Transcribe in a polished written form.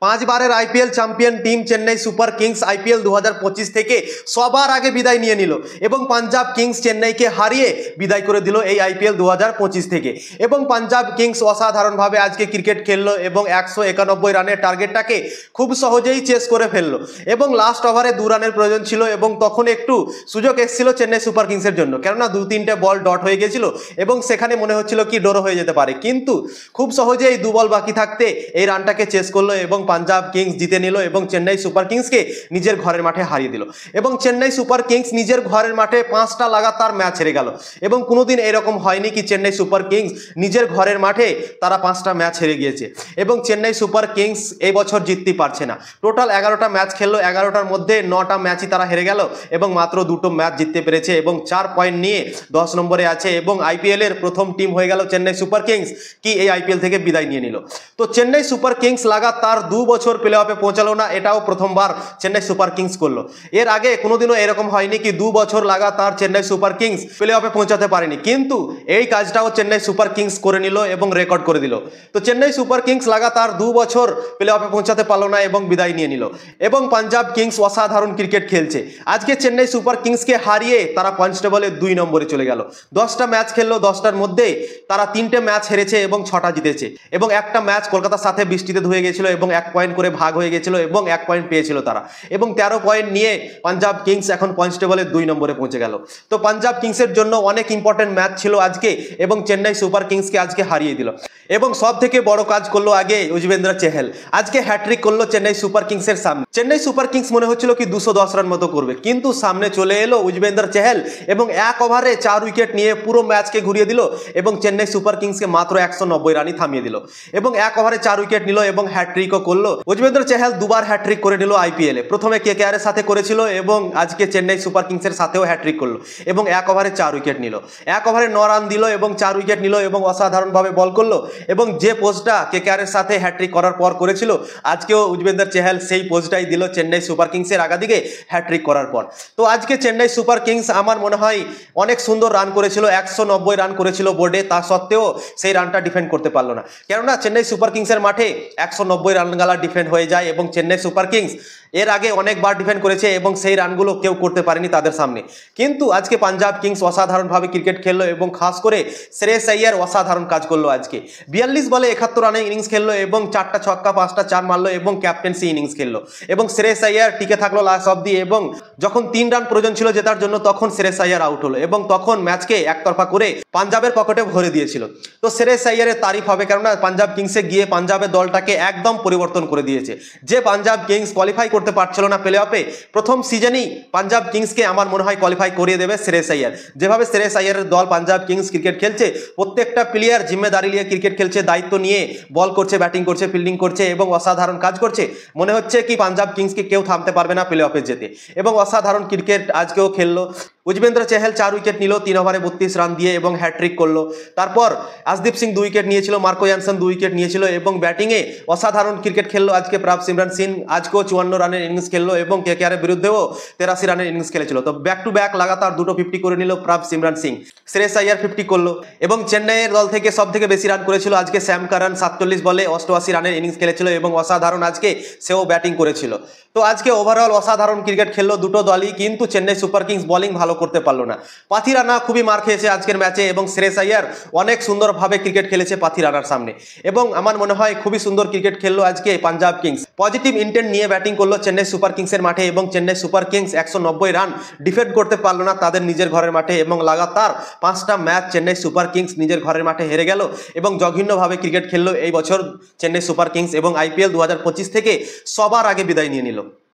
পাঁচ বারের IPL champion team Chennai Super Kings IPL 2025 থেকে সবার আগে বিদায় নিয়ে নিল এবং পাঞ্জাব কিংস চেন্নাইকে হারিয়ে বিদায় করে দিল এই আইপিএল 2025 থেকে। এবং পাঞ্জাব কিংস অসাধারণভাবে আজকে ক্রিকেট খেললো এবং 191 রানের টার্গেটটাকে খুব সহজেই চেস করে ফেললো এবং লাস্ট ওভারে 2 রানের প্রয়োজন ছিল এবং তখন একটু সুযোগ এসেছিল চেন্নাই সুপার কিংসের জন্য, কেননা 2-3টে বল ডট হয়ে গেছিল এবং সেখানে মনে হচ্ছিল কি ড্র হয়ে যেতে পারে, কিন্তু খুব সহজেই 2 বল বাকি থাকতে এই রানটাকে চেস করলো এবং পাঞ্জাব কিংস জিতে নিল এবং চেন্নাই সুপার কিংসকে নিজের ঘরের মাঠে হারিয়ে দিল। এবং চেন্নাই সুপার কিংস নিজের ঘরের মাঠে 5টা লাগাতার ম্যাচ হেরে গেল এবং কোনোদিন এরকম হয়নি কি চেন্নাই সুপার কিংস নিজের ঘরের মাঠে তারা 5টা ম্যাচ হেরে গিয়েছে। এবং চেন্নাই সুপার কিংস এই বছর জিততে পারছে না। টোটাল 11টা ম্যাচ খেললো, 11টার মধ্যে 9টা ম্যাচই তারা হেরে গেল এবং মাত্র 2টো ম্যাচ জিততে পেরেছে এবং 4 পয়েন্ট নিয়ে 10 নম্বরে আছে এবং আইপিএল এর প্রথম টিম হয়ে গেল চেন্নাই সুপার কিংস কি এই আইপিএল থেকে বিদায় নিয়ে নিল। তো চেন্নাই সুপার কিংস লাগাতার 2 বছর প্লে অফে পৌঁছালো না, এটাও প্রথমবার চেন্নাই সুপার কিংস করলো। এর আগে কোনোদিনও এরকম হয়নি কি 2 বছর লাগাতার চেন্নাই সুপার কিংস প্লে অফে পৌঁছাতে পারেনি, কিন্তু এই কাজটাও চেন্নাই সুপার কিংস করে নিল এবং রেকর্ড করে দিল। তো চেন্নাই সুপার কিংস লাগাতার 2 বছর প্লে অফে পৌঁছাতে পারলো না এবং বিদায় নিয়ে নিল। এবং পাঞ্জাব কিংস অসাধারণ ক্রিকেট খেলছে। আজকে চেন্নাই সুপার কিংসকে হারিয়ে তারা পয়েন্টস টেবলে 2 নম্বরে চলে গেল। 10টা ম্যাচ খেললো, 10টার মধ্যে তারা 3টে ম্যাচ হেরেছে এবং 6টা জিতেছে এবং একটা ম্যাচ কলকাতার সাথে বৃষ্টিতে ধুয়ে গেছিল এবং 1 পয়েন্ট করে ভাগ হয়ে গেছিল এবং 1 পয়েন্ট পেয়েছিল তারা এবং 13 পয়েন্ট নিয়ে পাঞ্জাব কিংস এখন পয়েন্টস টেবলে 2 নম্বরে পৌঁছে গেল। তো পাঞ্জাব কিংসের জন্য অনেক ইম্পর্টেন্ট ম্যাচ ছিল আজকে এবং চেন্নাই সুপার কিংসকে আজকে হারিয়ে দিল। এবং সব থেকে বড় কাজ করলো আগে যুজবেন্দ্র চেহল, আজকে হ্যাট্রিক করলো চেন্নাই সুপার কিংসের সামনে। চেন্নাই সুপার কিংস মনে হচ্ছিল কি 210 রান মতো করবে, কিন্তু সামনে চলে এলো যুজবেন্দ্র চেহল এবং 1 ওভারে 4 উইকেট নিয়ে পুরো ম্যাচকে ঘুরিয়ে দিল এবং চেন্নাই সুপার কিংসকে মাত্র 190 রানই থামিয়ে দিল এবং 1 ওভারে 4 উইকেট নিল এবং হ্যাট্রিকও করলো। যুজবেন্দ্র চেহল 2বার হ্যাট্রিক করে নিল আইপিএলে, প্রথমে কেকেআর এর সাথে করেছিল এবং আজকে চেন্নাই সুপার কিংসের সাথেও হ্যাট্রিক করলো এবং 1 ওভারে 4 উইকেট নিল, 1 ওভারে 9 রান দিল এবং 4 উইকেট নিল এবং অসাধারণভাবে বল করলো এবং যে পোস্টটা কেকেআর এর সাথে হ্যাট্রিক করার পর করেছিল আজকেও যুজবেন্দ্র চেহল সেই পোস্টটাই দিল চেন্নাই সুপার কিংসের আগাদিকে হ্যাট্রিক করার পর। তো আজকে চেন্নাই সুপার কিংস আমার মনে হয় অনেক সুন্দর রান করেছিল, 190 রান করেছিল বোর্ডে, তা সত্ত্বেও সেই রানটা ডিফেন্ড করতে পারলো না, কেননা চেন্নাই সুপার কিংসের মাঠে 190 রান গালা ডিফেন্ড হয়ে যায় এবং চেন্নাই সুপার কিংস এর আগে অনেকবার ডিফেন্ড করেছে এবং সেই রানগুলো কেউ করতে পারেনি তাদের সামনে। কিন্তু আজকে পাঞ্জাব কিংস অসাধারণভাবে ক্রিকেট খেললো এবং খাস করে শ্রেয়স আইয়ার অসাধারণ কাজ করলো। আজকে 42 বলে 71 রানের ইনিংস খেললো এবং 4টা ছক্কা 5টা 4 মারলো এবং ক্যাপ্টেন্সি ইনিংস খেললো এবং শ্রেয়স আইয়ার টিকে থাকলো লাস্ট অব্দি এবং যখন 3 রান প্রয়োজন ছিল জেতার জন্য তখন শ্রেয়স আইয়ার আউট হলো এবং তখন ম্যাচকে একতরফা করে পাঞ্জাবের পকেটে ভরে দিয়েছিল। তো শ্রেয়স আইয়ারের তারিফ হবে, কেননা পাঞ্জাব কিংসে গিয়ে পাঞ্জাবের দলটাকে একদম পরিবর্তন করে দিয়েছে। যে পাঞ্জাব কিংস কোয়ালিফাই করতে পারছিল না প্লে অফে, প্রথম সিজনেই পাঞ্জাব কিংসকে আমার মনে হয় কোয়ালিফাই করিয়ে দেবে শ্রেয়স আইয়ার। যেভাবে শ্রেয়স আইয়ারের দল পাঞ্জাব কিংস ক্রিকেট খেলছে, প্রত্যেকটা প্লেয়ার জিম্মেদারি নিয়ে ক্রিকেট খেলছে, দায়িত্ব নিয়ে বল করছে, ব্যাটিং করছে, ফিল্ডিং করছে এবং অসাধারণ কাজ করছে। মনে হচ্ছে কি পাঞ্জাব কিংসকে কেউ থামতে পারবে না প্লে অফে যেতে এবং অসাধারণ ক্রিকেট আজকেও খেললো। যুজবেন্দ্র চেহল 4 উইকেট নিল 3 ওভারে 32 রান দিয়ে এবং হ্যাট্রিক করলো। তারপর আশদীপ সিং 2 উইকেট নিয়েছিল, মার্কো ইয়ানসন 2 উইকেট নিয়েছিল এবং ব্যাটিংয়ে অসাধারণ ক্রিকেট খেললো আজকে প্রাভ সিমরন সিং। আজকেও 54 রানের ইনিংস খেললো এবং কেকেআর এর বিরুদ্ধেও 83 রানের ইনিংস খেলেছিল। তো ব্যাক টু ব্যাক লাগাতার 2টো 50 করে নিল প্রাভ সিমরন সিং। শ্রেয়স আইয়ার 50 করলো এবং চেন্নাইয়ের দল থেকে সব থেকে বেশি রান করেছিল আজকে স্যাম কারান, 47 বলে 88 রানের ইনিংস খেলেছিল এবং অসাধারণ আজকে সেও ব্যাটিং করেছিল। তো আজকে ওভারঅল অসাধারণ ক্রিকেট খেললো দুটো দলই, কিন্তু চেন্নাই সুপার কিংস বোলিং ভালো করতে পারলো না। পাথি রানা খুবই মার খেয়েছে আজকের ম্যাচে এবং শ্রেয়স আইয়ার অনেক সুন্দরভাবে ক্রিকেট খেলেছে পাথি রানার সামনে এবং আমার মনে হয় খুবই সুন্দর ক্রিকেট খেললো আজকে পাঞ্জাব কিংস। পজিটিভ ইন্টেন্ট নিয়ে ব্যাটিং করলো চেন্নাই সুপার কিংসের মাঠে এবং Chennai Super Kings 190 run defend করতে পারলো না তাদের নিজের ঘরের মাঠে এবং লাগাতার 5টা ম্যাচ চেন্নাই সুপার কিংস নিজের ঘরের মাঠে হেরে গেল এবং জঘন্যভাবে ক্রিকেট খেললো এই বছর চেন্নাই সুপার কিংস এবং আইপিএল 2025 থেকে সবার আগে বিদায় নিয়ে নিল।